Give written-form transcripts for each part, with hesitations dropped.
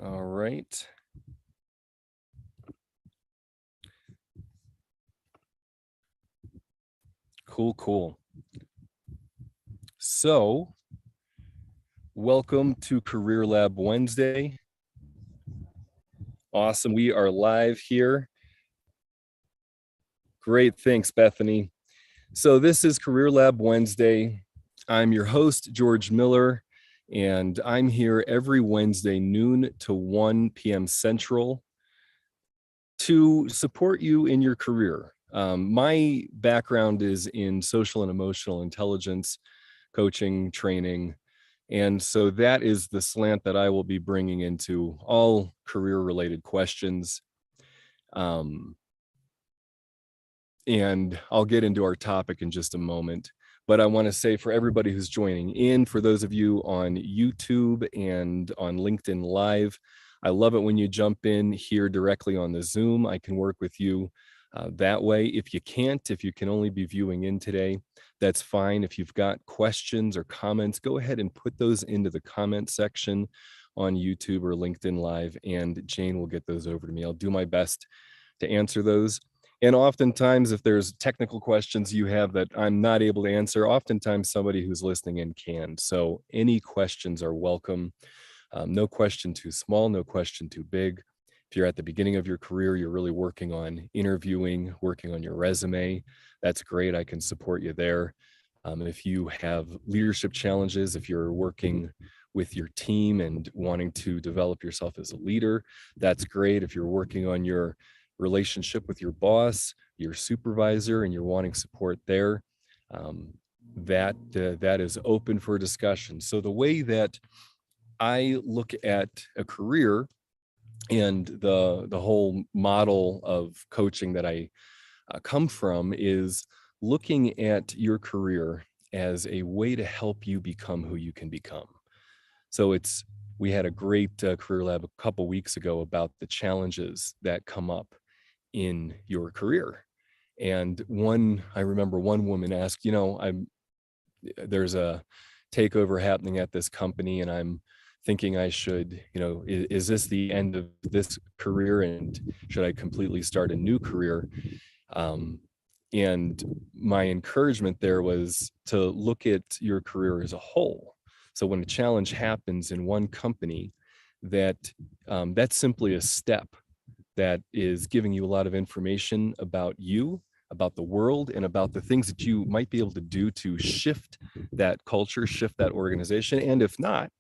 All right. Cool. So, welcome to Career Lab Wednesday. Awesome. We are live here. Great. Thanks, Bethany. So, this is Career Lab Wednesday. I'm your host, George Miller, and I'm here every Wednesday, noon to 1 p.m. Central, to support you in your career. My background is in social and emotional intelligence, coaching, training. And so that is the slant that I will be bringing into all career related questions. And I'll get into our topic in just a moment. But I want to say for everybody who's joining in, for those of you on YouTube and on LinkedIn Live, I love it when you jump in here directly on the Zoom. I can work with you that way. If you can't, if you can only be viewing in today, that's fine. If you've got questions or comments, go ahead and put those into the comment section on YouTube or LinkedIn Live, and Jane will get those over to me. I'll do my best to answer those. And oftentimes, if there's technical questions you have that I'm not able to answer, oftentimes somebody who's listening in can. So any questions are welcome. No question too small, no question too big. If you're at the beginning of your career, you're really working on interviewing, working on your resume, that's great. I can support you there. If you have leadership challenges, if you're working with your team and wanting to develop yourself as a leader, that's great. If you're working on your relationship with your boss, your supervisor, and you're wanting support there, that is open for discussion. So the way that I look at a career and the whole model of coaching that I come from is looking at your career as a way to help you become who you can become. So we had a great career lab a couple weeks ago about the challenges that come up in your career. And I remember one woman asked, there's a takeover happening at this company, and I'm thinking I should, is this the end of this career, and should I completely start a new career? And my encouragement there was to look at your career as a whole. So when a challenge happens in one company, that's simply a step that is giving you a lot of information about you, about the world, and about the things that you might be able to do to shift that culture, shift that organization. And if not,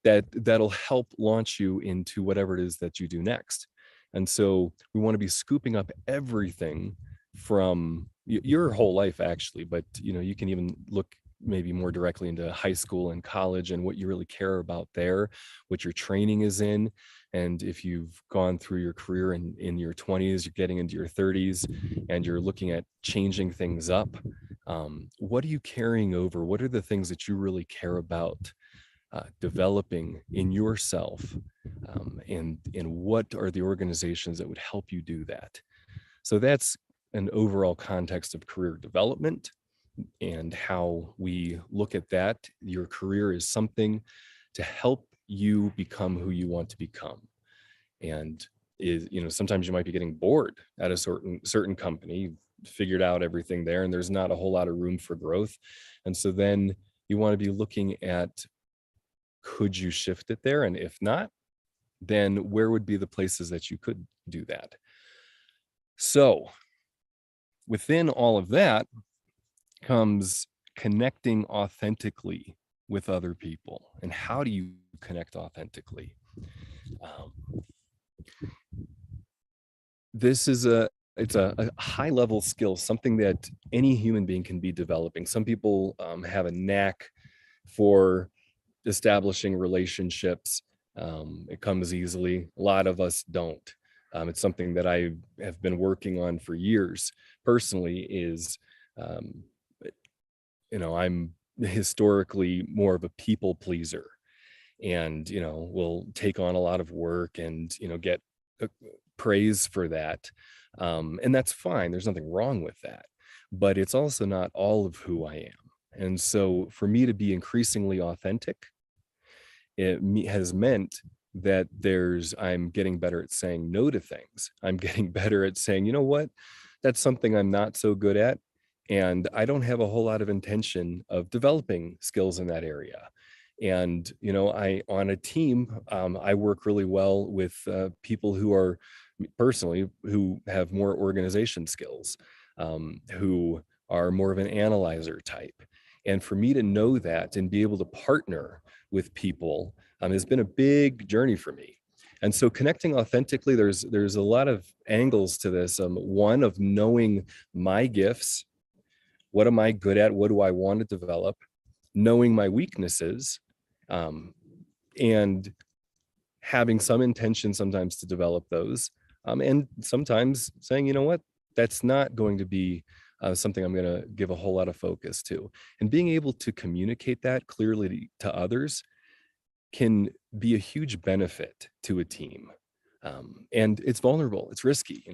that'll help launch you into whatever it is that you do next. And so we want to be scooping up everything from your whole life, actually, but you can even look maybe more directly into high school and college and what you really care about there, what your training is in. And if you've gone through your career in your 20s, you're getting into your 30s, and you're looking at changing things up, what are you carrying over? What are the things that you really care about developing in yourself, and what are the organizations that would help you do that? So that's an overall context of career development and how we look at that. Your career is something to help you become who you want to become. And sometimes you might be getting bored at a certain company. You've figured out everything there, and there's not a whole lot of room for growth. And so then you want to be looking at, could you shift it there? And if not, then where would be the places that you could do that? So within all of that comes connecting authentically with other people. And how do you connect authentically? This is it's a high level skill, something that any human being can be developing. Some people have a knack for establishing relationships. It comes easily. A lot of us don't. It's something that I have been working on for years personally. I'm historically more of a people pleaser, and will take on a lot of work and get praise for that, and that's fine. There's nothing wrong with that, but it's also not all of who I am. And so for me to be increasingly authentic, has meant that I'm getting better at saying no to things. I'm getting better at saying, you know what, that's something I'm not so good at. And I don't have a whole lot of intention of developing skills in that area. And, on a team, I work really well with people who are personally who have more organization skills, who are more of an analyzer type. And for me to know that and be able to partner with people has been a big journey for me. And so connecting authentically, there's a lot of angles to this. One of knowing my gifts, what am I good at? What do I want to develop? Knowing my weaknesses, um, and having some intention sometimes to develop those. And sometimes saying, you know what, that's not going to be something I'm going to give a whole lot of focus to. And being able to communicate that clearly to others can be a huge benefit to a team. And it's vulnerable, it's risky.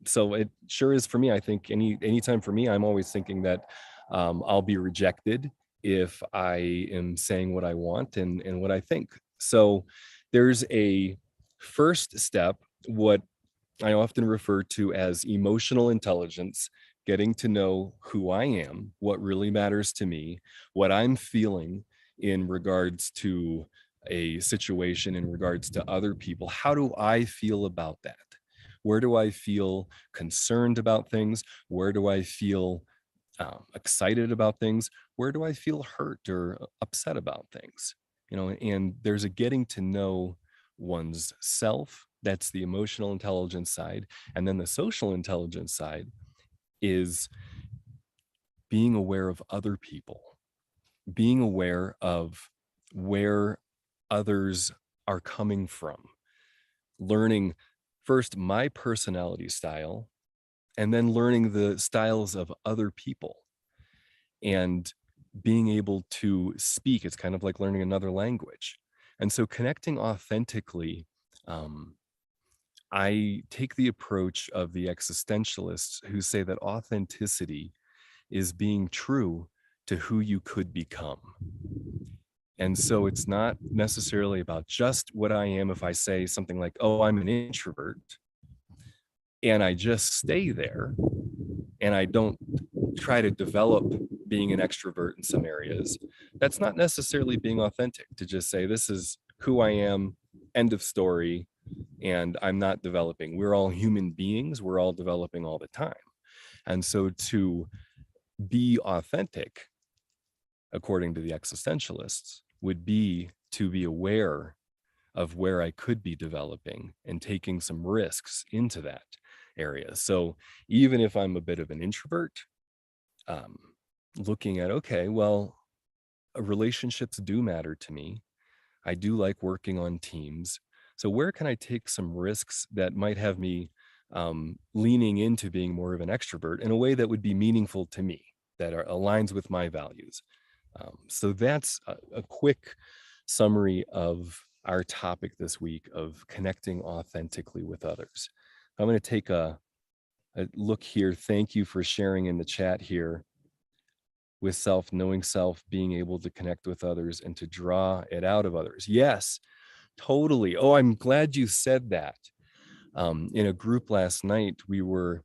So it sure is for me. I think anytime for me, I'm always thinking that I'll be rejected if I am saying what I want and what I think. So there's a first step, what I often refer to as emotional intelligence, getting to know who I am, what really matters to me, what I'm feeling in regards to a situation, in regards to other people. How do I feel about that? Where do I feel concerned about things? Where do I feel excited about things? Where do I feel hurt or upset about things? And there's a getting to know one's self. That's the emotional intelligence side. And then the social intelligence side is being aware of other people, being aware of where others are coming from, learning first my personality style, and then learning the styles of other people and being able to speak. It's kind of like learning another language. And so connecting authentically, um, I take the approach of the existentialists who say that authenticity is being true to who you could become. And so it's not necessarily about just what I am. If I say something like, oh, I'm an introvert, and I just stay there and I don't try to develop being an extrovert in some areas, that's not necessarily being authentic. To just say, this is who I am, end of story, and I'm not developing. We're all human beings, we're all developing all the time. And so to be authentic, according to the existentialists, would be to be aware of where I could be developing and taking some risks into that area. So even if I'm a bit of an introvert, um, looking at, okay, well, relationships do matter to me. I do like working on teams. So where can I take some risks that might have me leaning into being more of an extrovert in a way that would be meaningful to me, that aligns with my values? So that's a quick summary of our topic this week of connecting authentically with others. I'm going to take a look here. Thank you for sharing in the chat here with self, knowing self, being able to connect with others and to draw it out of others. Yes, totally. Oh, I'm glad you said that. In a group last night, we were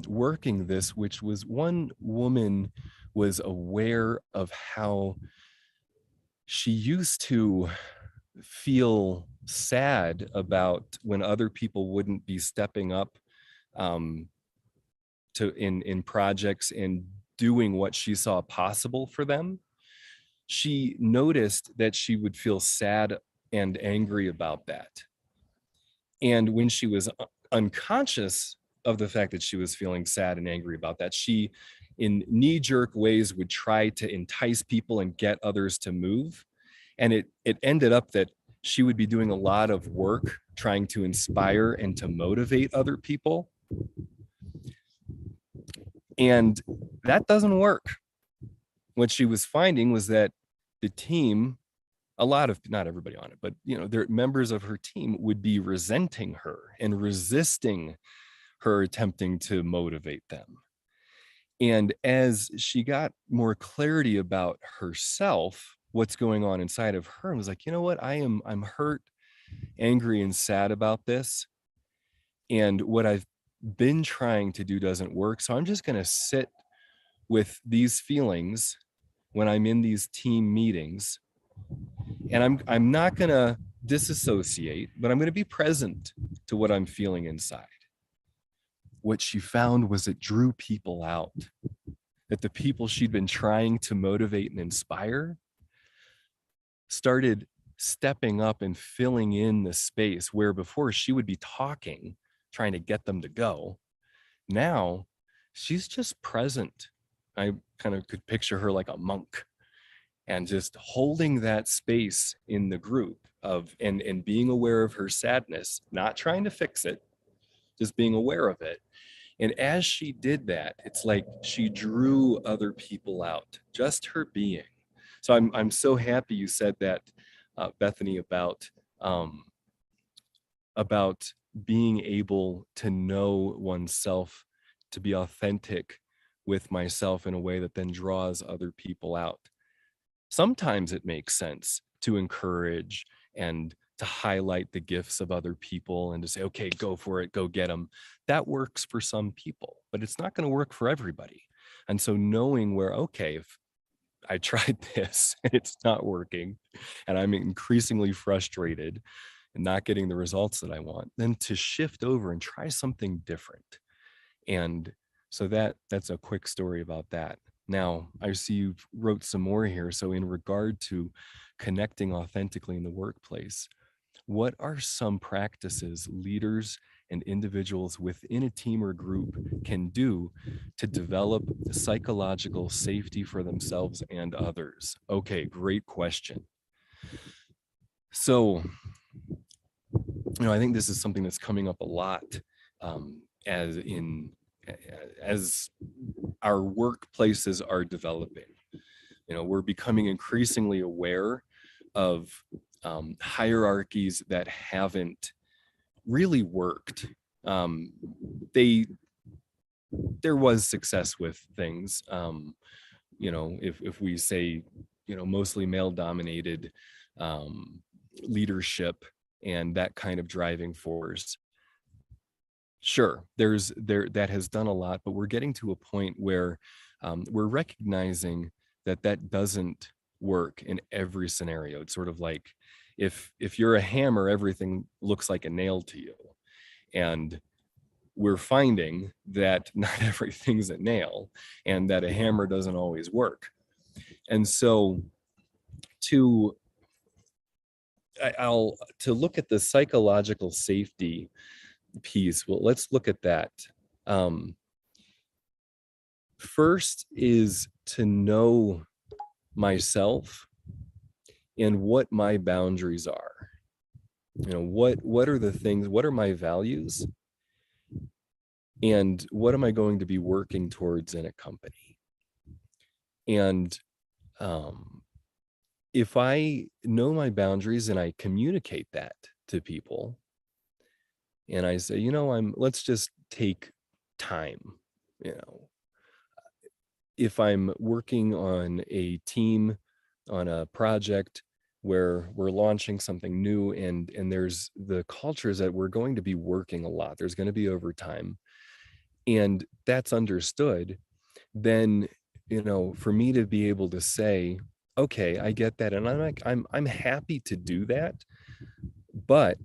working this, which was one woman was aware of how she used to feel sad about when other people wouldn't be stepping up um, to in projects and doing what she saw possible for them. She noticed that she would feel sad and angry about that. And when she was unconscious of the fact that she was feeling sad and angry about that, she, in knee-jerk ways, would try to entice people and get others to move. And it ended up that she would be doing a lot of work trying to inspire and to motivate other people. And that doesn't work. What she was finding was that the team, a lot of, not everybody on it, but their members of her team would be resenting her and resisting her attempting to motivate them. And as she got more clarity about herself, what's going on inside of her, and was like, you know what, I'm hurt angry and sad about this. And what I've been trying to do doesn't work. So I'm just going to sit with these feelings when I'm in these team meetings. And I'm not going to disassociate, but I'm going to be present to what I'm feeling inside. What she found was it drew people out, that the people she'd been trying to motivate and inspire started stepping up and filling in the space where before she would be talking, trying to get them to go. Now she's just present. I kind of could picture her like a monk and just holding that space in the group of and being aware of her sadness, not trying to fix it, just being aware of it. And as she did that, it's like she drew other people out, just her being. So I'm so happy you said that, Bethany, um, about being able to know oneself, to be authentic with myself in a way that then draws other people out. Sometimes it makes sense to encourage and to highlight the gifts of other people and to say, okay, go for it, go get them. That works for some people, but it's not going to work for everybody. And so knowing where, okay, if I tried this and it's not working and I'm increasingly frustrated and not getting the results that I want, then to shift over and try something different. And so that's a quick story about that. Now, I see you wrote some more here. So in regard to connecting authentically in the workplace, what are some practices leaders and individuals within a team or group can do to develop psychological safety for themselves and others? Okay, great question. So, I think this is something that's coming up a lot, as in as our workplaces are developing. We're becoming increasingly aware of hierarchies that haven't really worked. Um, they there was success with things. If we say, mostly male dominated leadership and that kind of driving force. Sure, there that has done a lot, but we're getting to a point where we're recognizing that that doesn't work in every scenario. It's sort of like if you're a hammer, everything looks like a nail to you, and we're finding that not everything's a nail, and that a hammer doesn't always work. And so to I'll to look at the psychological safety piece. Well, let's look at that. Um, First is to know myself and what my boundaries are. What are the things, what are my values, and what am I going to be working towards in a company? And if I know my boundaries and I communicate that to people, and I say, let's just take time, you know, if I'm working on a team, on a project where we're launching something new, and there's the cultures that we're going to be working a lot, there's going to be overtime, and that's understood, then for me to be able to say, okay, I get that, and I'm happy to do that, but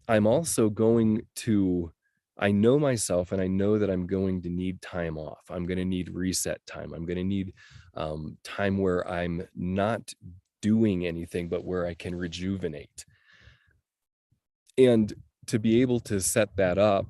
I'm also going to, I know myself and I know that I'm going to need time off. I'm going to need reset time. I'm going to need time where I'm not doing anything, but where I can rejuvenate. And to be able to set that up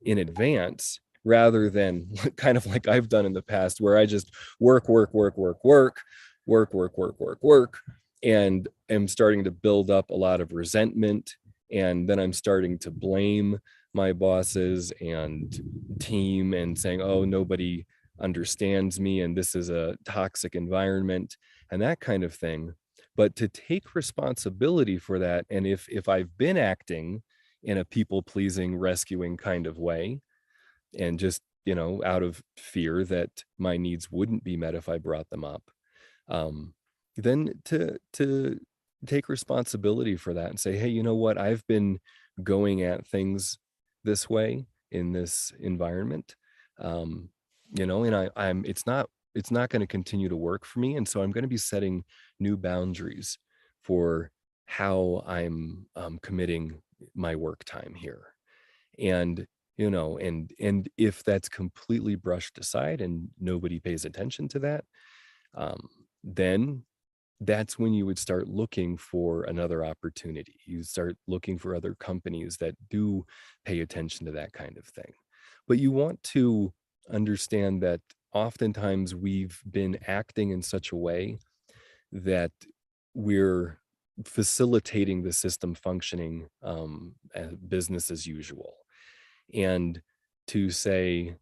in advance rather than kind of like I've done in the past, where I just work, work, work, work, work, work, work, work, work, work, and am starting to build up a lot of resentment. And then I'm starting to blame my bosses and team and saying, oh, nobody understands me and this is a toxic environment and that kind of thing. But to take responsibility for that, and if I've been acting in a people pleasing, rescuing kind of way, and just out of fear that my needs wouldn't be met if I brought them up, then to take responsibility for that and say, hey, you know what? I've been going at things this way in this environment. Um, and I'm it's not going to continue to work for me. And so I'm going to be setting new boundaries for how I'm committing my work time here. And and if that's completely brushed aside and nobody pays attention to that, then that's when you would start looking for another opportunity. You start looking for other companies that do pay attention to that kind of thing. But you want to understand that oftentimes we've been acting in such a way that we're facilitating the system functioning as business as usual. And to say,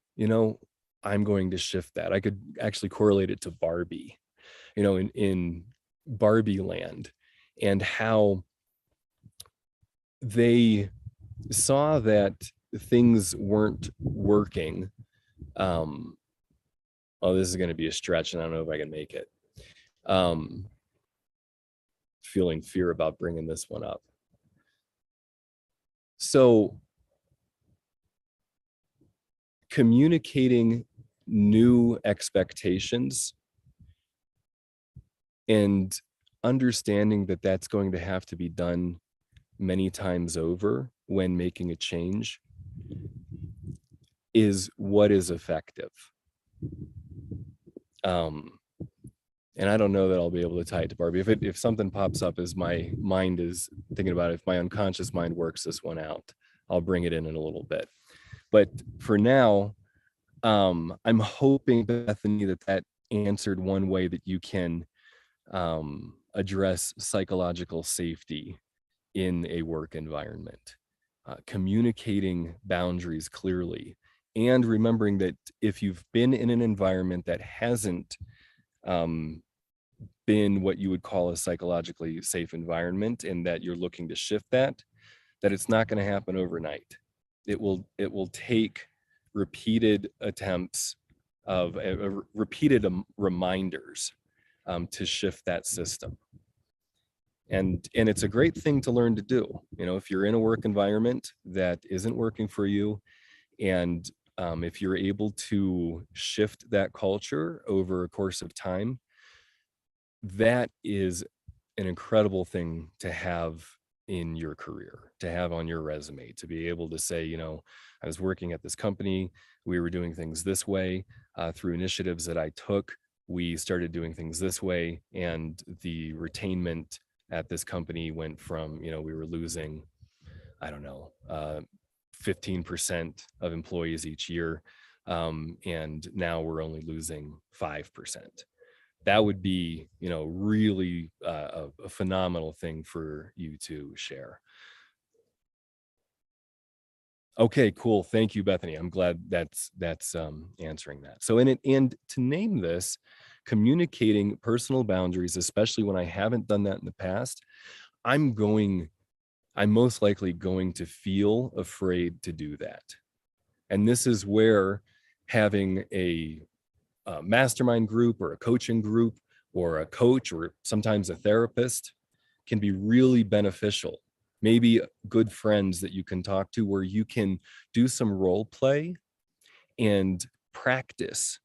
I'm going to shift that. I could actually correlate it to Barbie, in Barbie land, and how they saw that things weren't working. Um, oh, this is going to be a stretch, and I don't know if I can make it. Um, Feeling fear about bringing this one up. So, communicating new expectations and understanding that that's going to have to be done many times over when making a change is what is effective. Um, and I don't know that I'll be able to tie it to Barbie. If something pops up as my mind is thinking about it, if my unconscious mind works this one out, I'll bring it in a little bit. But for now, I'm hoping, Bethany, that answered one way that you can address psychological safety in a work environment, communicating boundaries clearly, and remembering that if you've been in an environment that hasn't um, been what you would call a psychologically safe environment, and that you're looking to shift that it's not going to happen overnight. It will take repeated attempts of repeated reminders to shift that system. And it's a great thing to learn to do. If you're in a work environment that isn't working for you, and if you're able to shift that culture over a course of time, that is an incredible thing to have in your career, to have on your resume, to be able to say, I was working at this company, we were doing things this way, through initiatives that I took, we started doing things this way, and the retainment at this company went from, we were losing, I don't know, 15% of employees each year, and now we're only losing 5%. That would be, really a phenomenal thing for you to share. Okay, cool. Thank you, Bethany. I'm glad that's answering that. So in it, and to name this, communicating personal boundaries, especially when I haven't done that in the past, I'm going, I'm most likely going to feel afraid to do that. And this is where having a mastermind group or a coaching group or a coach or sometimes a therapist can be really beneficial. Maybe good friends that you can talk to, where you can do some role play and practice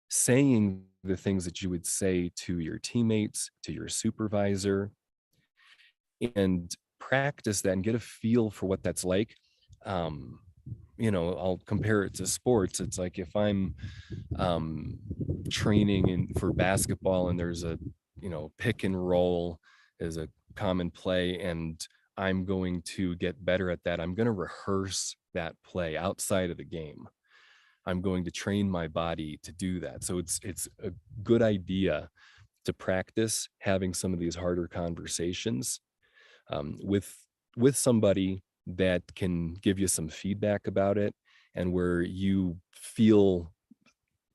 saying the things that you would say to your teammates, to your supervisor, and practice that and get a feel for what that's like. Um, I'll compare it to sports. It's like if I'm um, training for basketball and there's a, pick and roll is a common play, and I'm going to get better at that. I'm going to rehearse that play outside of the game. I'm going to train my body to do that. So it's a good idea to practice having some of these harder conversations with somebody that can give you some feedback about it, and where you feel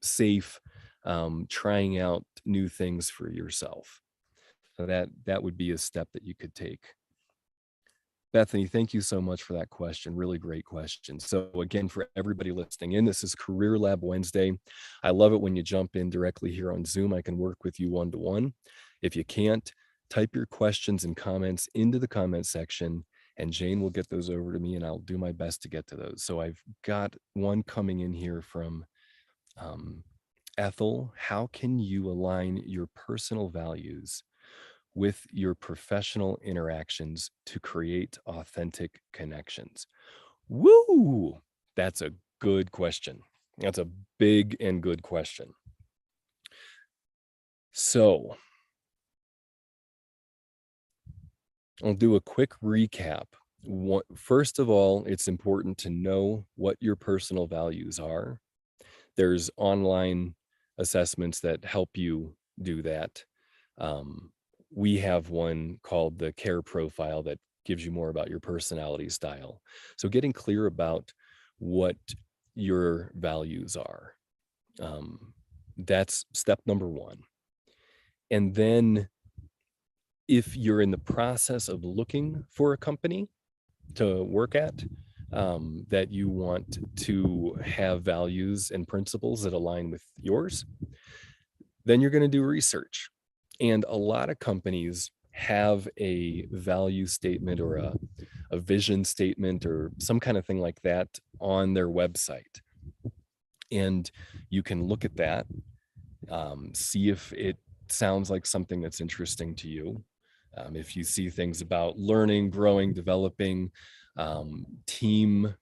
safe trying out new things for yourself. So that would be a step that you could take. Bethany, thank you so much for that question. Really great question. So again, for everybody listening in, this is Career Lab Wednesday. I love it when you jump in directly here on Zoom. I can work with you one-to-one. If you can't, type your questions and comments into the comment section, and Jane will get those over to me, and I'll do my best to get to those. So I've got one coming in here from Ethel. How can you align your personal values with your professional interactions to create authentic connections? Woo! That's a good question. That's a big and good question. So I'll do a quick recap. First of all, it's important to know what your personal values are. There's online assessments that help you do that. We have one called the CARE profile that gives you more about your personality style. So getting clear about what your values are. That's step number one. And then if you're in the process of looking for a company to work at, that you want to have values and principles that align with yours, then you're going to do research. And a lot of companies have a value statement or a vision statement or some kind of thing like that on their website. And you can look at that, see if it sounds like something that's interesting to you. If you see things about learning, growing, developing, team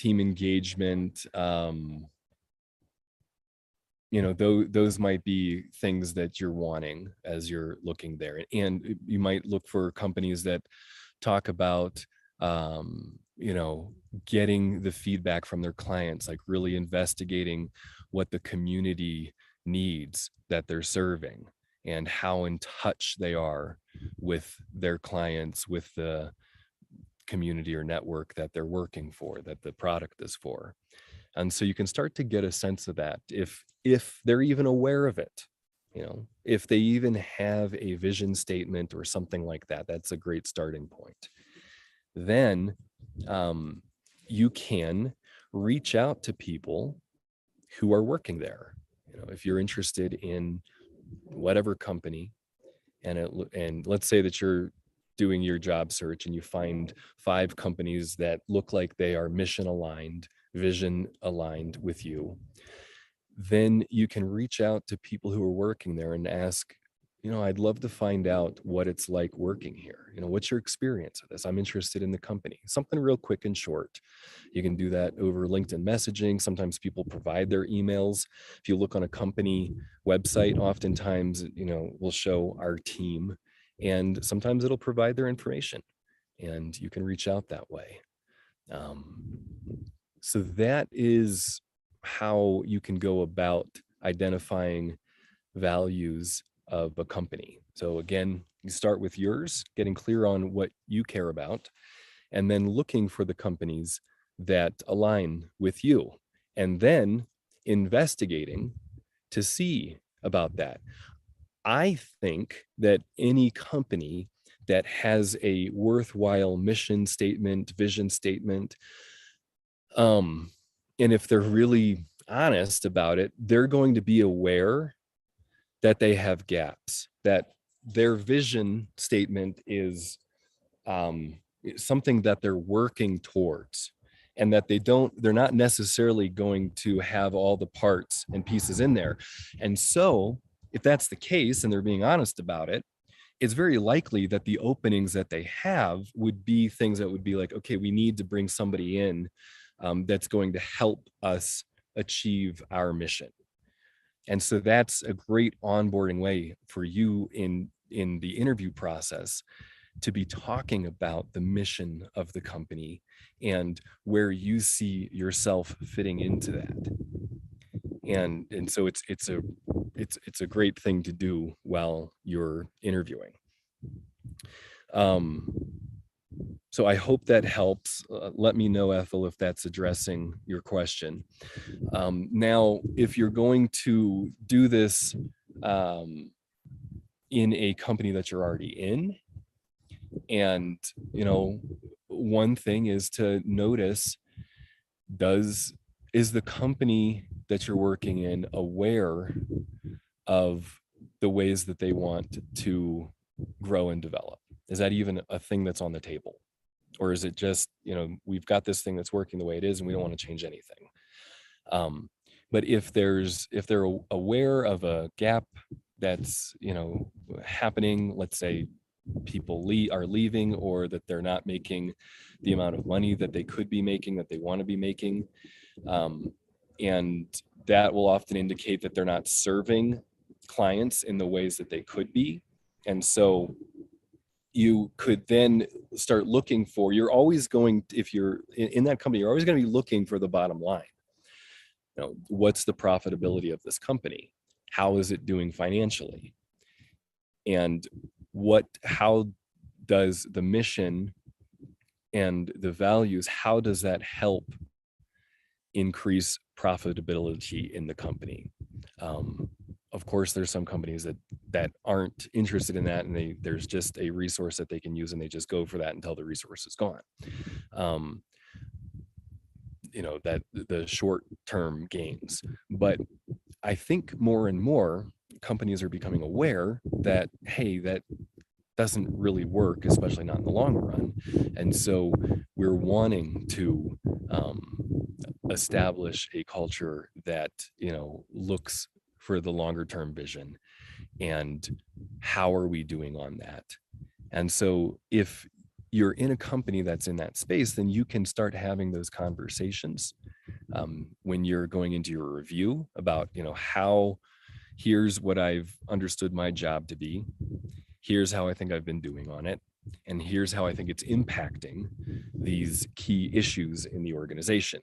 engagement, those might be things that you're wanting as you're looking there. And you might look for companies that talk about, getting the feedback from their clients, like really investigating what the community needs that they're serving and how in touch they are with their clients, with the community or network that they're working for, that the product is for. And so you can start to get a sense of that if they're even aware of it, if they even have a vision statement or something like that. That's a great starting point. Then you can reach out to people who are working there. If you're interested in whatever company, and let's say that you're doing your job search and you find 5 companies that look like they are mission aligned, vision aligned with you, then you can reach out to people who are working there and ask, I'd love to find out what it's like working here. What's your experience of this? I'm interested in the company. Something real quick and short. You can do that over LinkedIn messaging. Sometimes people provide their emails. If you look on a company website, oftentimes, we'll show our team, and sometimes it'll provide their information, and you can reach out that way. So that is how you can go about identifying values of a company. So again, you start with yours, getting clear on what you care about, and then looking for the companies that align with you, and then investigating to see about that. I think that any company that has a worthwhile mission statement, vision statement, and if they're really honest about it, they're going to be aware that they have gaps, that their vision statement is something that they're working towards, and that they're not necessarily going to have all the parts and pieces in there. And so if that's the case and they're being honest about it, it's very likely that the openings that they have would be things that would be like, okay, we need to bring somebody in that's going to help us achieve our mission. And so that's a great onboarding way for you in the interview process to be talking about the mission of the company and where you see yourself fitting into that. And so it's a great thing to do while you're interviewing. So I hope that helps. Let me know, Ethel, if that's addressing your question. Now, if you're going to do this in a company that you're already in, and one thing is to notice, is the company that you're working in aware of the ways that they want to grow and develop? Is that even a thing that's on the table? Or is it just, we've got this thing that's working the way it is and we don't want to change anything? But if they're aware of a gap that's, happening, let's say people are leaving, or that they're not making the amount of money that they could be making, that they want to be making, and that will often indicate that they're not serving clients in the ways that they could be. And so you could then start looking for, you're always going, if you're in that company, you're always going to be looking for the bottom line. What's the profitability of this company? How is it doing financially? And how does the mission and the values, how does that help increase profitability in the company? Of course, there's some companies that aren't interested in that, and there's just a resource that they can use, and they just go for that until the resource is gone. That the short-term gains. But I think more and more companies are becoming aware that, hey, that doesn't really work, especially not in the long run. And so we're wanting to establish a culture that, looks for the longer term vision, and how are we doing on that? And so if you're in a company that's in that space, then you can start having those conversations when you're going into your review about, how, here's what I've understood my job to be. Here's how I think I've been doing on it. And here's how I think it's impacting these key issues in the organization.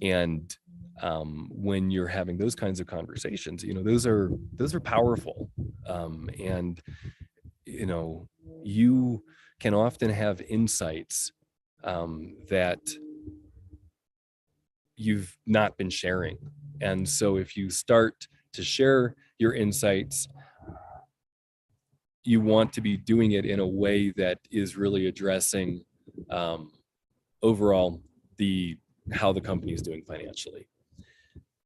And when you're having those kinds of conversations, those are powerful. And, you can often have insights that you've not been sharing. And so if you start to share your insights, you want to be doing it in a way that is really addressing overall how the company is doing financially.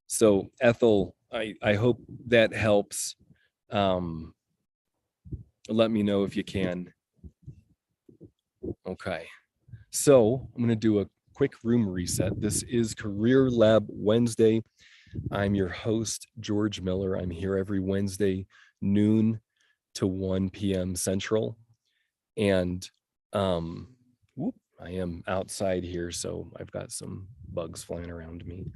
So Ethel, I hope that helps. Let me know if you can. Okay, so I'm going to do a quick room reset. This is Career Lab Wednesday. I'm your host, George Miller. I'm here every Wednesday, noon to 1 p.m. Central. And I am outside here, so I've got some bugs flying around me.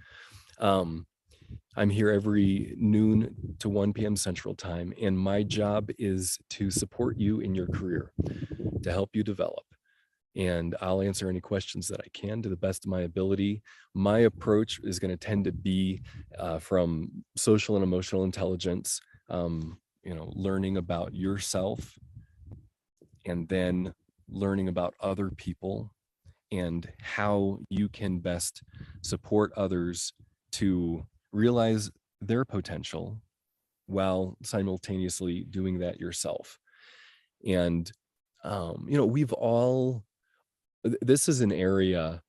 I'm here every noon to 1 p.m. Central Time, and my job is to support you in your career, to help you develop. And I'll answer any questions that I can to the best of my ability. My approach is going to tend to be from social and emotional intelligence, learning about yourself, and then learning about other people and how you can best support others to realize their potential while simultaneously doing that yourself. And, this is an area,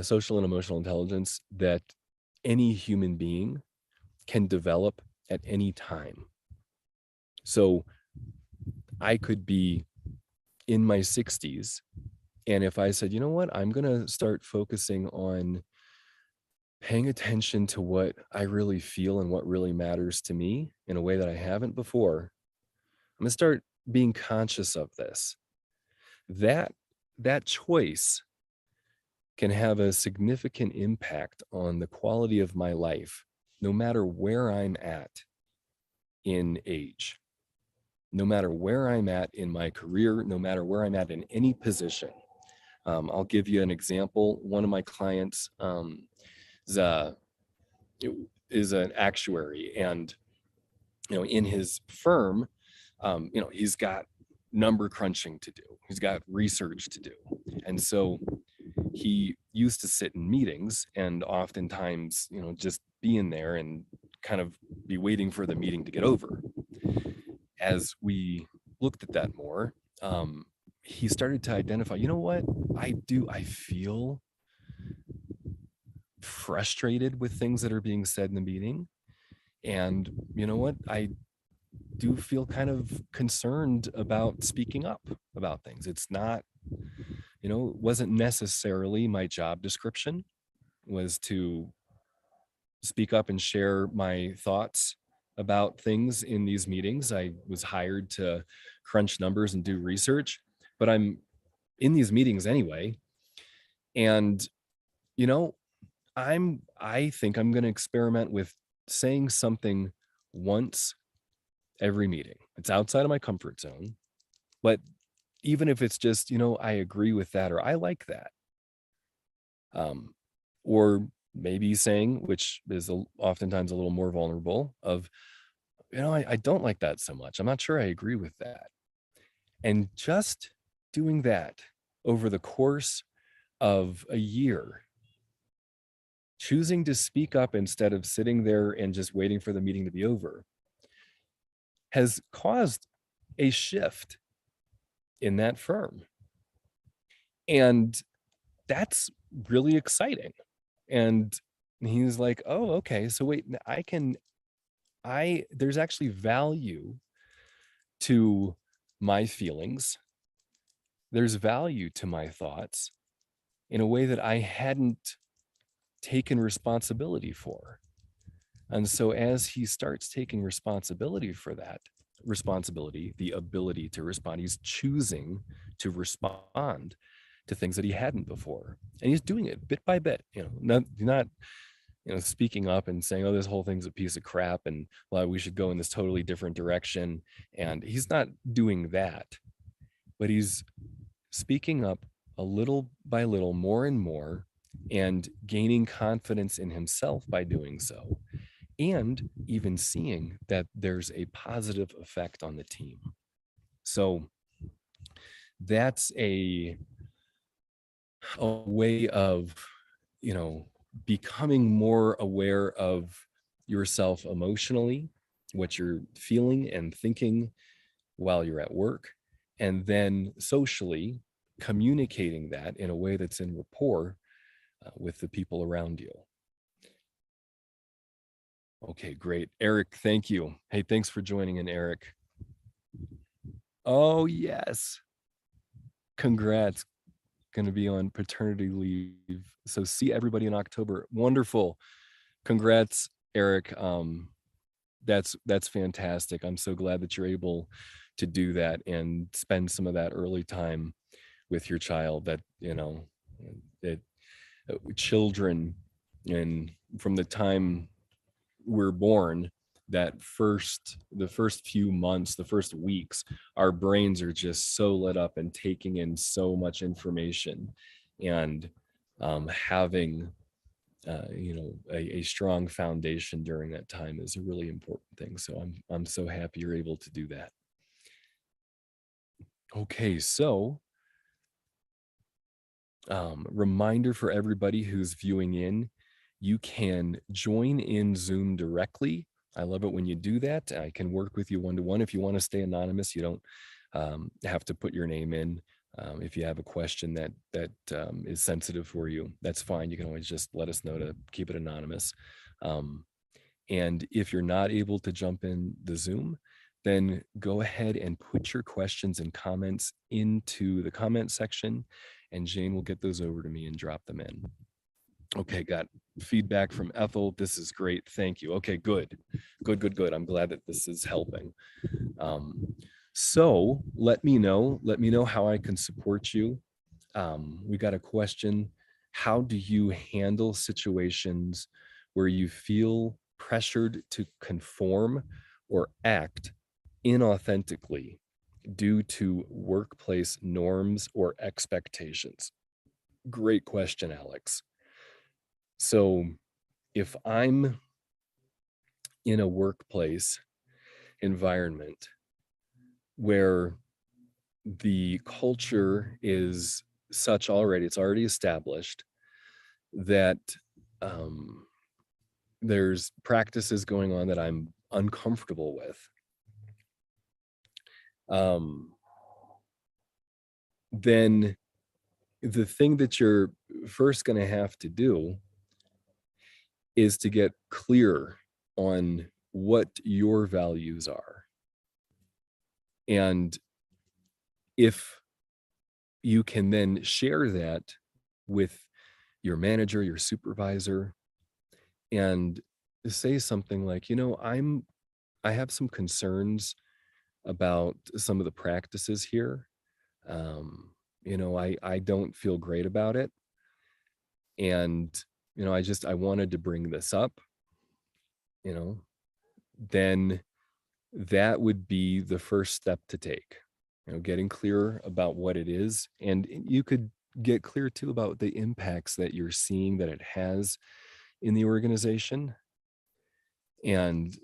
social and emotional intelligence, that any human being can develop at any time. So I could be in my 60s, and if I said, you know what, I'm going to start focusing on paying attention to what I really feel and what really matters to me in a way that I haven't before, I'm going to start being conscious of this. That choice can have a significant impact on the quality of my life, no matter where I'm at in age, no matter where I'm at in my career, no matter where I'm at in any position. I'll give you an example. One of my clients is an actuary, and in his firm, he's got number crunching to do. He's got research to do, and so he used to sit in meetings and oftentimes, just be in there and kind of be waiting for the meeting to get over. As we looked at that more, he started to identify, you know what, I feel frustrated with things that are being said in the meeting. And you know what, do feel kind of concerned about speaking up about things. It's not, wasn't necessarily my job description was to speak up and share my thoughts about things in these meetings. I was hired to crunch numbers and do research, but I'm in these meetings anyway. And, you know, I think I'm going to experiment with saying something once every meeting. It's outside of my comfort zone, but even if it's just, I agree with that or I like that. Um, or maybe saying, which is oftentimes a little more vulnerable, of, I don't like that so much. I'm not sure I agree with that. And just doing that over the course of a year, choosing to speak up instead of sitting there and just waiting for the meeting to be over, has caused a shift in that firm. And that's really exciting. And he's like, oh, okay. So wait, there's actually value to my feelings. There's value to my thoughts in a way that I hadn't taken responsibility for. And so as he starts taking responsibility for that, the ability to respond, he's choosing to respond to things that he hadn't before. And he's doing it bit by bit, not speaking up and saying, oh, this whole thing's a piece of crap and well, we should go in this totally different direction. And he's not doing that, but he's speaking up a little by little, more and more, and gaining confidence in himself by doing so, and even seeing that there's a positive effect on the team. So that's a way of, becoming more aware of yourself emotionally, what you're feeling and thinking while you're at work, and then socially communicating that in a way that's in rapport with the people around you. Okay, great. Eric, thank you. Hey, thanks for joining in, Eric. Oh, yes. Congrats. Going to be on paternity leave. So see everybody in October. Wonderful. Congrats, Eric. That's fantastic. I'm so glad that you're able to do that and spend some of that early time with your child. That, that children, and from the time we're born, the first few months, the first weeks, our brains are just so lit up and taking in so much information, and having a strong foundation during that time is a really important thing. So I'm so happy you're able to do that. Okay, so reminder for everybody who's viewing in, you can join in Zoom directly. I love it when you do that. I can work with you one-to-one. If you want to stay anonymous, you don't have to put your name in. If you have a question that is sensitive for you, that's fine. You can always just let us know to keep it anonymous. And if you're not able to jump in the Zoom, then go ahead and put your questions and comments into the comment section, and Jane will get those over to me and drop them in. Okay, got feedback from Ethel. This is great. Thank you. Okay, good. I'm glad that this is helping. So let me know how I can support you. We got a question. How do you handle situations where you feel pressured to conform or act inauthentically due to workplace norms or expectations? Great question, Alex. So if I'm in a workplace environment where the culture is such already, it's already established that there's practices going on that I'm uncomfortable with, then the thing that you're first going to have to do is to get clear on what your values are. And if you can then share that with your manager, your supervisor, and say something like, I have some concerns about some of the practices here. I don't feel great about it. And, I wanted to bring this up, you know, then that would be the first step to take, getting clear about what it is. And you could get clear too about the impacts that you're seeing that it has in the organization. And,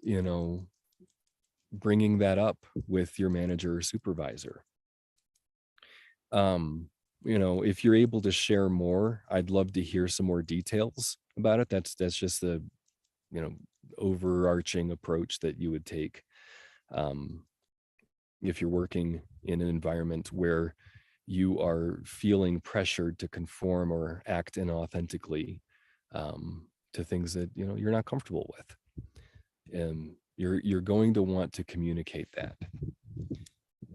bringing that up with your manager or supervisor. Um, if you're able to share more, I'd love to hear some more details about it. That's just the, you know, overarching approach that you would take. Um, if you're working in an environment where you are feeling pressured to conform or act inauthentically, to things that you're not comfortable with, and you're going to want to communicate that.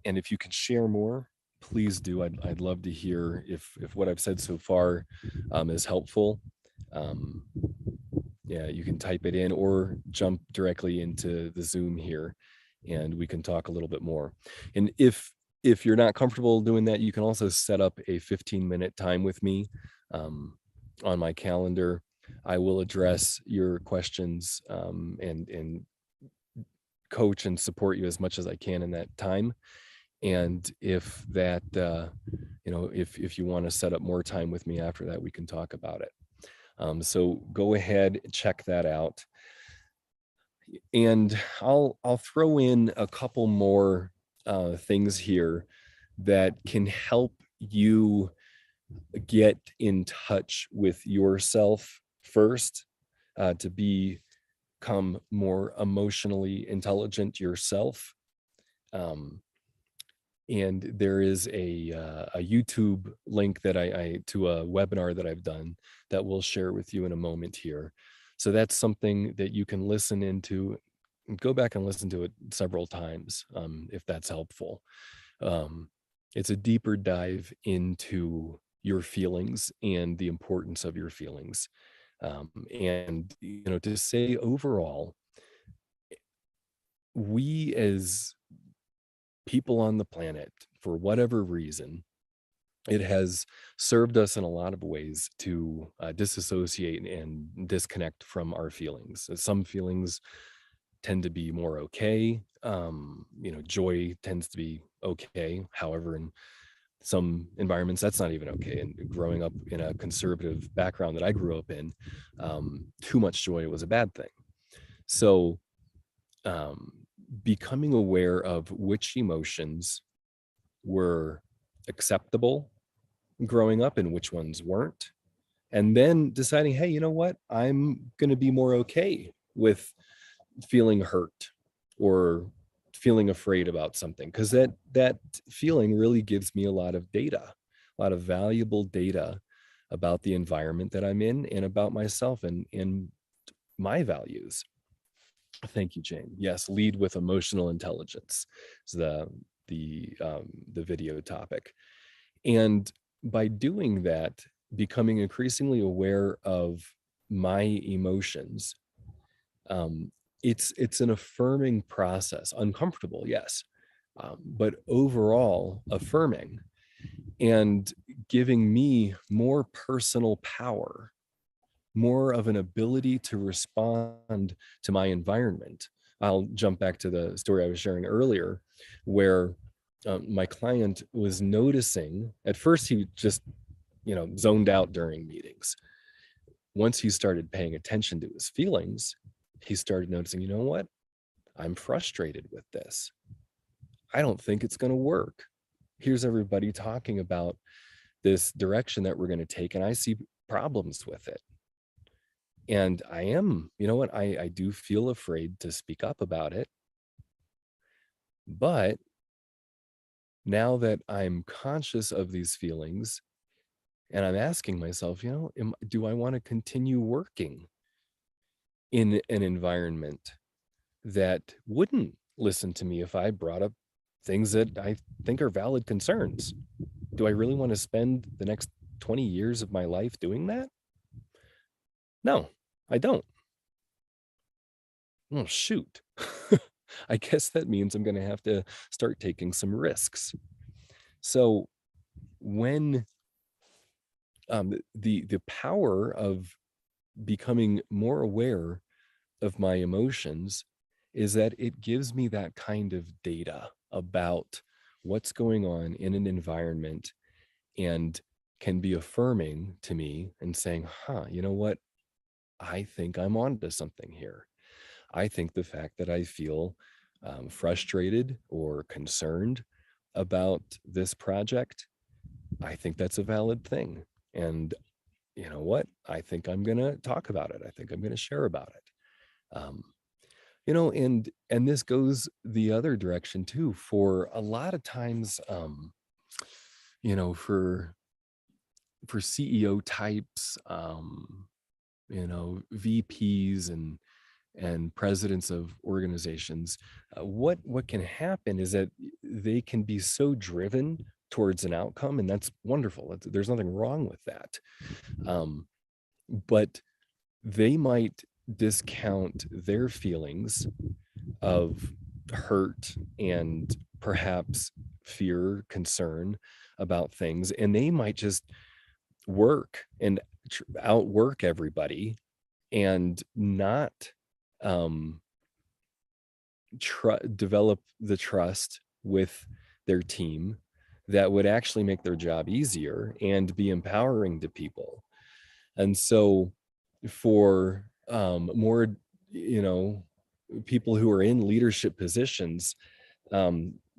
And if you can share more, please do. I'd love to hear if what I've said so far is helpful. Um, yeah, you can type it in or jump directly into the Zoom here, and we can talk a little bit more. And if you're not comfortable doing that, you can also set up a 15-minute time with me on my calendar. I will address your questions and coach and support you as much as I can in that time. And if that, if you want to set up more time with me after that, we can talk about it. So go ahead, check that out. And I'll throw in a couple more things here that can help you get in touch with yourself first, to become more emotionally intelligent yourself. Um, and there is a YouTube link that I to a webinar that I've done that we'll share with you in a moment here. So that's something that you can listen into. Go back and listen to it several times, if that's helpful. Um, it's a deeper dive into your feelings and the importance of your feelings. And to say overall, we as people on the planet, for whatever reason, it has served us in a lot of ways to disassociate and disconnect from our feelings. Some feelings tend to be more okay. Joy tends to be okay. However, in some environments, that's not even okay. And growing up in a conservative background that I grew up in, too much joy was a bad thing. So, um, becoming aware of which emotions were acceptable growing up and which ones weren't, and then deciding, hey, you know what, I'm going to be more okay with feeling hurt or feeling afraid about something, because that feeling really gives me a lot of data, a lot of valuable data about the environment that I'm in and about myself and my values. Thank you, Jane. Yes, lead with emotional intelligence is the video topic. And by doing that, becoming increasingly aware of my emotions, um, it's an affirming process. Uncomfortable, yes, but overall affirming and giving me more personal power, more of an ability to respond to my environment. I'll jump back to the story I was sharing earlier, where my client was noticing. At first, he just, zoned out during meetings. Once he started paying attention to his feelings, he started noticing, you know what? I'm frustrated with this. I don't think it's going to work. Here's everybody talking about this direction that we're going to take, and I see problems with it. And I am, you know what? I do feel afraid to speak up about it. But now that I'm conscious of these feelings and I'm asking myself, do I want to continue working in an environment that wouldn't listen to me if I brought up things that I think are valid concerns. Do I really want to spend the next 20 years of my life doing that? No, I don't. Oh, shoot. I guess that means I'm going to have to start taking some risks. So when the power of becoming more aware of my emotions is that it gives me that kind of data about what's going on in an environment and can be affirming to me and saying, huh, you know what? I think I'm onto something here. I think the fact that I feel frustrated or concerned about this project, I think that's a valid thing. And you know what? I think I'm going to talk about it. I think I'm going to share about it. And this goes the other direction too. For a lot of times, for CEO types, VPs and presidents of organizations, what can happen is that they can be so driven towards an outcome, and that's wonderful. There's nothing wrong with that. Um, but they might discount their feelings of hurt and perhaps fear, concern about things, and they might just work and outwork everybody and not um, develop the trust with their team that would actually make their job easier and be empowering to people. And so for more, you know, people who are in leadership positions,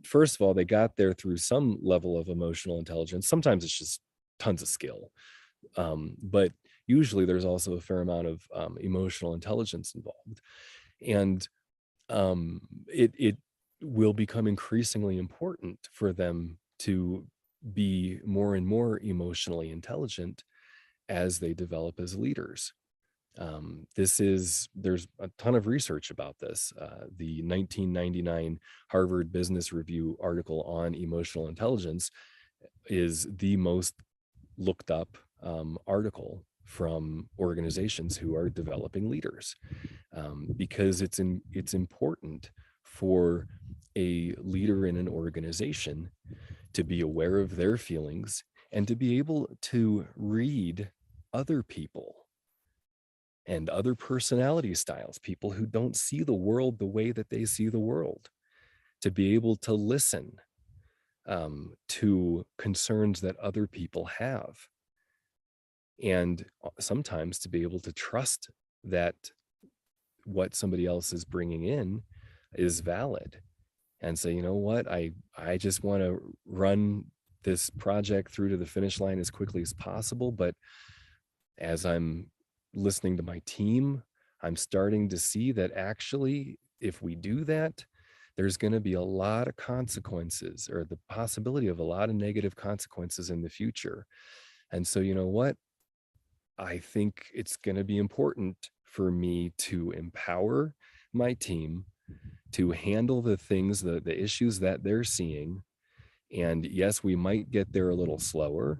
first of all, they got there through some level of emotional intelligence. Sometimes it's just tons of skill. But usually there's also a fair amount of emotional intelligence involved. And it will become increasingly important for them to be more and more emotionally intelligent as they develop as leaders. There's a ton of research about this. The 1999 Harvard Business Review article on emotional intelligence is the most looked up article from organizations who are developing leaders, because it's important for a leader in an organization to be aware of their feelings and to be able to read other people and other personality styles, people who don't see the world the way that they see the world, to be able to listen to concerns that other people have, and sometimes to be able to trust that what somebody else is bringing in is valid, and say, you know what, I just want to run this project through to the finish line as quickly as possible, but as I'm listening to my team, I'm starting to see that actually, if we do that, there's going to be a lot of consequences, or the possibility of a lot of negative consequences in the future. And so, you know what? I think it's going to be important for me to empower my team to handle the things, the issues that they're seeing. And yes, we might get there a little slower,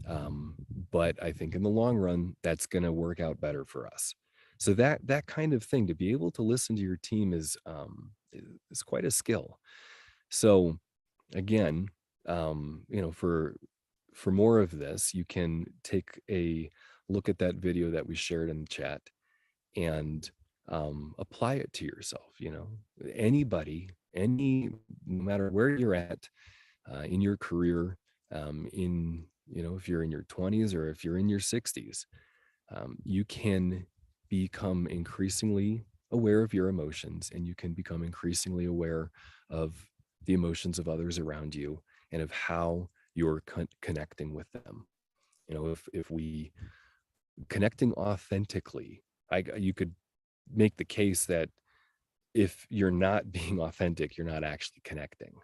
um, but I think in the long run, that's going to work out better for us. So that kind of thing, to be able to listen to your team is quite a skill. So again, for more of this, you can take a look at that video that we shared in the chat and apply it to yourself. Anybody, no matter where you're at in your career, if you're in your 20s or if you're in your 60s, you can become increasingly aware of your emotions, and you can become increasingly aware of the emotions of others around you and of how you're connecting with them. If we connecting authentically, you could make the case that if you're not being authentic, you're not actually connecting.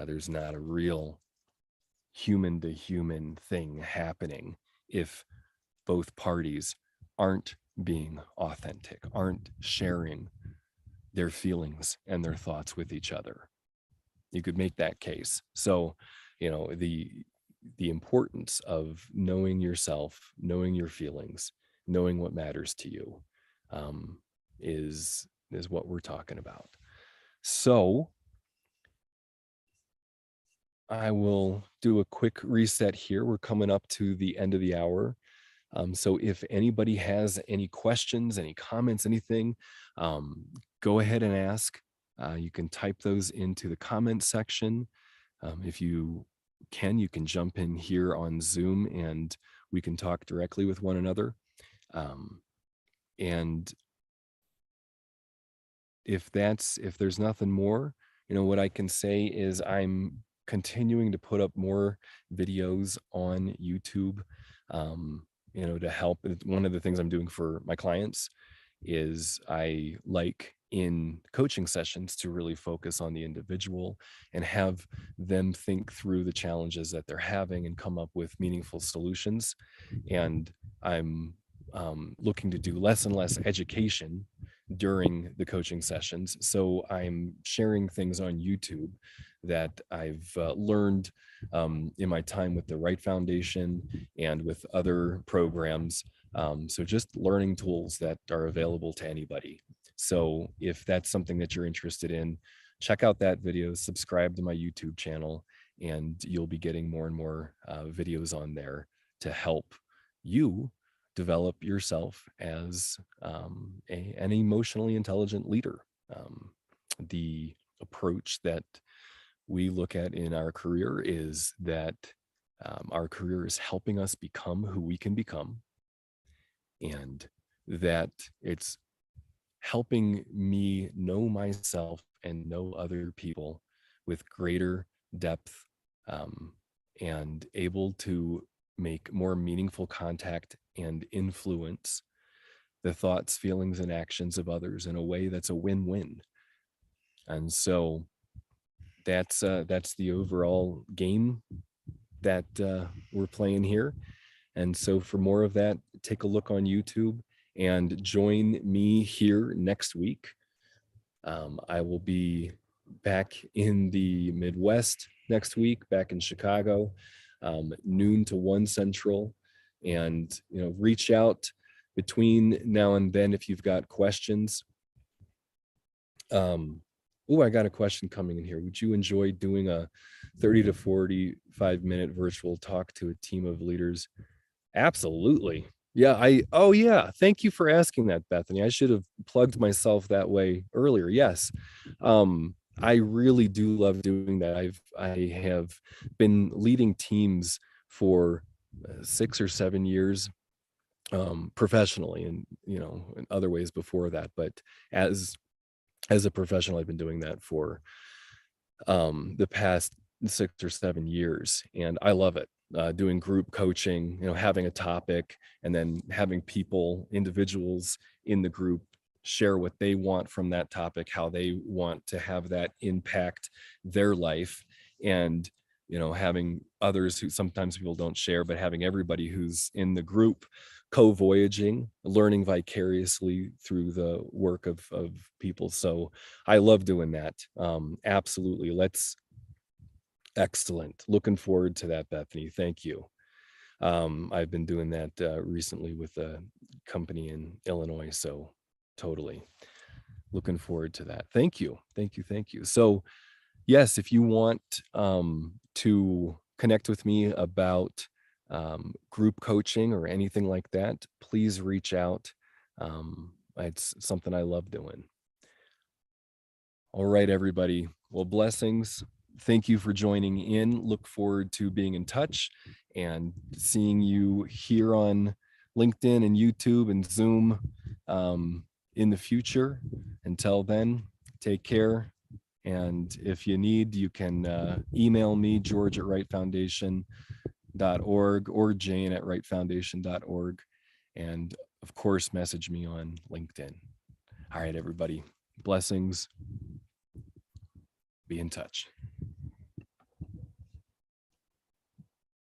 There's not a real human to human thing happening if both parties aren't being authentic, aren't sharing their feelings and their thoughts with each other. You could make that case. So, the importance of knowing yourself, knowing your feelings, knowing what matters to you, um, is what we're talking about. So I will do a quick reset here. We're coming up to the end of the hour. So if anybody has any questions, any comments, anything, um, go ahead and ask. You can type those into the comment section. If you can jump in here on Zoom and we can talk directly with one another. Um, and if there's nothing more, what I can say is I'm continuing to put up more videos on YouTube, to help. One of the things I'm doing for my clients is I like in coaching sessions to really focus on the individual and have them think through the challenges that they're having and come up with meaningful solutions. And I'm looking to do less and less education during the coaching sessions. So I'm sharing things on YouTube that I've learned in my time with the Right Foundation and with other programs. So just learning tools that are available to anybody. So if that's something that you're interested in, check out that video, subscribe to my YouTube channel, and you'll be getting more and more videos on there to help you develop yourself as an emotionally intelligent leader. The approach that we look at in our career is that our career is helping us become who we can become, and that it's helping me know myself and know other people with greater depth, um, and able to make more meaningful contact and influence the thoughts, feelings, and actions of others in a way that's a win-win. And so that's the overall game that we're playing here. And so for more of that, take a look on YouTube and join me here next week. I will be back in the Midwest next week, back in Chicago, noon to 1 Central. And, reach out between now and then if you've got questions. I got a question coming in here. Would you enjoy doing a 30 to 45-minute virtual talk to a team of leaders? Absolutely. Yeah, yeah. Thank you for asking that, Bethany. I should have plugged myself that way earlier. Yes. I really do love doing that. I have been leading teams for 6 or 7 years, professionally, and in other ways before that, but as a professional, I've been doing that for the past 6 or 7 years, and I love it. Doing group coaching, having a topic and then having individuals in the group share what they want from that topic, how they want to have that impact their life, and having others who sometimes people don't share, but having everybody who's in the group co-voyaging, learning vicariously through the work of people. So I love doing that. Absolutely. Excellent. Looking forward to that, Bethany. Thank you. I've been doing that recently with a company in Illinois. So totally looking forward to that. Thank you. Thank you. Thank you. So yes, if you want to connect with me about group coaching or anything like that, please reach out. It's something I love doing. All right, everybody. Well, blessings. Thank you for joining in. Look forward to being in touch and seeing you here on LinkedIn and YouTube and Zoom in the future. Until then, take care. And if you need, you can email me, George at rightfoundation.org or Jane at rightfoundation.org. And of course, message me on LinkedIn. All right, everybody. Blessings. Be in touch.